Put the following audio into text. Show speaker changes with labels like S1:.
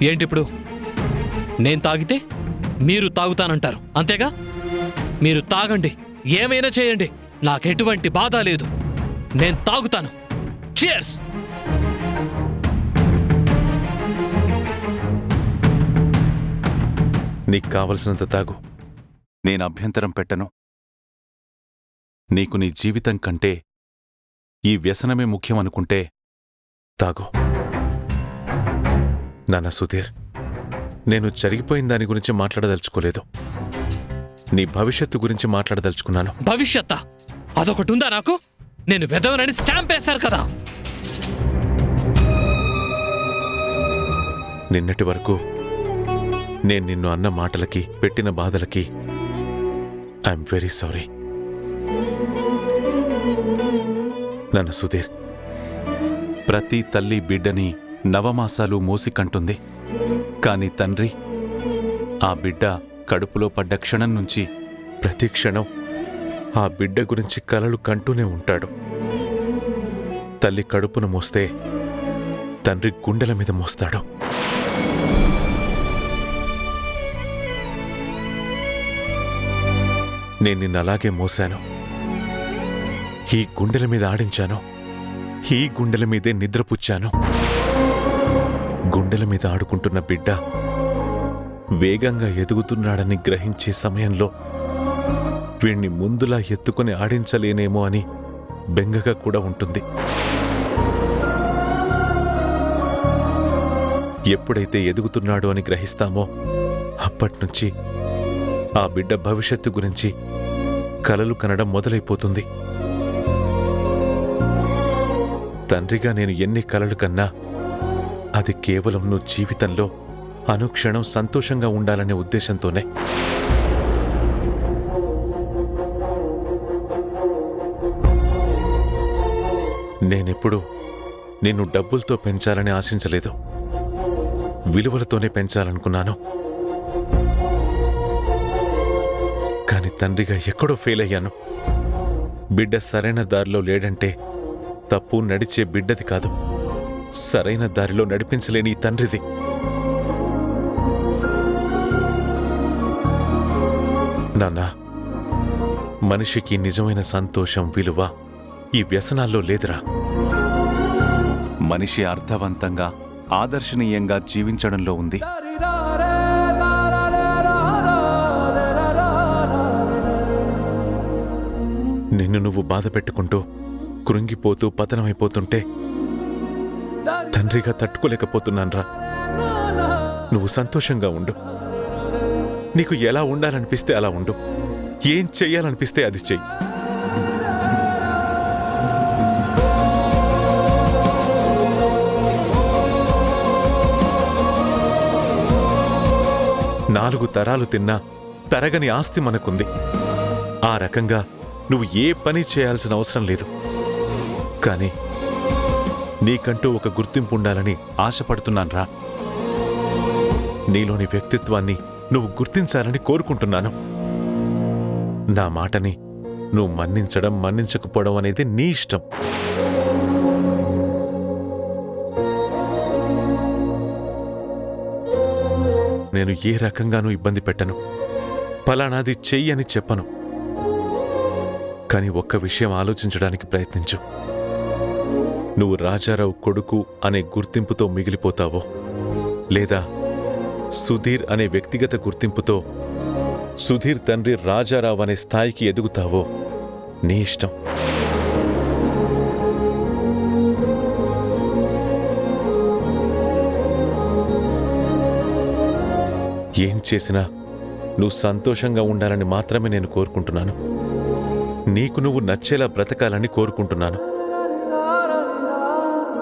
S1: ఏంటిప్పుడు? నేను తాగితే మీరు తాగుతానంటారు, అంతేగా? మీరు తాగండి, ఏమైనా చేయండి, నాకెటువంటి బాధ లేదు. నేను తాగుతాను. చియర్స్!
S2: నీకు కావలసినంత తాగు, నేను అభ్యంతరం పెట్టను. నీకు నీ జీవితం కంటే ఈ వ్యసనమే ముఖ్యమనుకుంటే తాగు. నాన్న సుధీర్, నేను జరిగిపోయిన దాని గురించి మాట్లాడదలుచుకోలేదు. నీ భవిష్యత్తు గురించి మాట్లాడదలుచుకున్నాను.
S1: భవిష్యత్తా? అదొకటుందా నాకు? నేను వెదవనని స్టాంప్ వేశారు కదా.
S2: నిన్నటి వరకు నేను నిన్ను అన్న మాటలకి, పెట్టిన బాధలకి ఐఎమ్ వెరీ సారీ. నన్ను సుధీర్, ప్రతి తల్లి బిడ్డని నవమాసాలు మోసి కంటుంది. కాని తండ్రి ఆ బిడ్డ కడుపులో పడ్డ క్షణం నుంచి ప్రతి క్షణం ఆ బిడ్డ గురించి కలలు కంటూనే ఉంటాడు. తల్లి కడుపును మోస్తే తండ్రి గుండెల మీద మోస్తాడు. నేను నిన్నలాగే మోశాను. ఈ గుండెల మీద ఆడించాను. ఈ గుండెల మీదే నిద్రపుచ్చాను. గుండెల మీద ఆడుకుంటున్న బిడ్డ వేగంగా ఎదుగుతున్నాడని గ్రహించే సమయంలో వీణ్ణి ముందులా ఎత్తుకుని ఆడించలేనేమో అని బెంగగా కూడా ఉంటుంది. ఎప్పుడైతే ఎదుగుతున్నాడో అని గ్రహిస్తామో అప్పట్నుంచి ఆ బిడ్డ భవిష్యత్తు గురించి కలలు కనడం మొదలైపోతుంది. తండ్రిగా నేను ఎన్ని కలలు కన్నా అది కేవలం నువ్వు జీవితంలో అనుక్షణం సంతోషంగా ఉండాలనే ఉద్దేశంతోనే. నేనెప్పుడు నిన్ను డబ్బులతో పెంచాలని ఆశించలేదు, విలువలతోనే పెంచాలనుకున్నాను. కాని తండ్రిగా ఎక్కడో ఫెయిల్ అయ్యాను. బిడ్డ సరైన దారిలో లేడంటే తప్పు నడిచే బిడ్డది కాదు, సరైన దారిలో నడిపించలేని ఈ తండ్రిది. నాన్నా, మనిషికి నిజమైన సంతోషం, విలువ ఈ వ్యసనాల్లో లేదురా. మనిషి అర్థవంతంగా, ఆదర్శనీయంగా జీవించడంలో ఉంది. నిన్ను నువ్వు బాధ పెట్టుకుంటూ కృంగిపోతూ పతనమైపోతుంటే తండ్రిగా తట్టుకోలేకపోతున్నాన్రా. నువ్వు సంతోషంగా ఉండు. నీకు ఎలా ఉండాలనిపిస్తే అలా ఉండు. ఏం చెయ్యాలనిపిస్తే అది చెయ్యి. నాలుగు తరాలు తిన్నా తరగని ఆస్తి మనకుంది. ఆ రకంగా నువ్వు ఏ పని చేయాల్సిన అవసరం లేదు. కానీ నీకంటూ ఒక గుర్తింపు ఉండాలని ఆశపడుతున్నాన్రా. నీలోని వ్యక్తిత్వాన్ని నువ్వు గుర్తించాలని కోరుకుంటున్నాను. నా మాటని నువ్వు మన్నించడం, మన్నించకపోవడం అనేది నీ ఇష్టం. నేను ఏ రకంగానూ ఇబ్బంది పెట్టను, ఫలానాది చెయ్యి అని చెప్పను. కానీ ఒక్క విషయం ఆలోచించడానికి ప్రయత్నించు. నువ్వు రాజారావు కొడుకు అనే గుర్తింపుతో మిగిలిపోతావో, లేదా సుధీర్ అనే వ్యక్తిగత గుర్తింపుతో సుధీర్ తండ్రి రాజారావు అనే స్థాయికి ఎదుగుతావో నీ ఇష్టం. ఏం చేసినా నువ్వు సంతోషంగా ఉండాలని మాత్రమే నేను కోరుకుంటున్నాను. నీకు నువ్వు నచ్చేలా బ్రతకాలని కోరుకుంటున్నాను.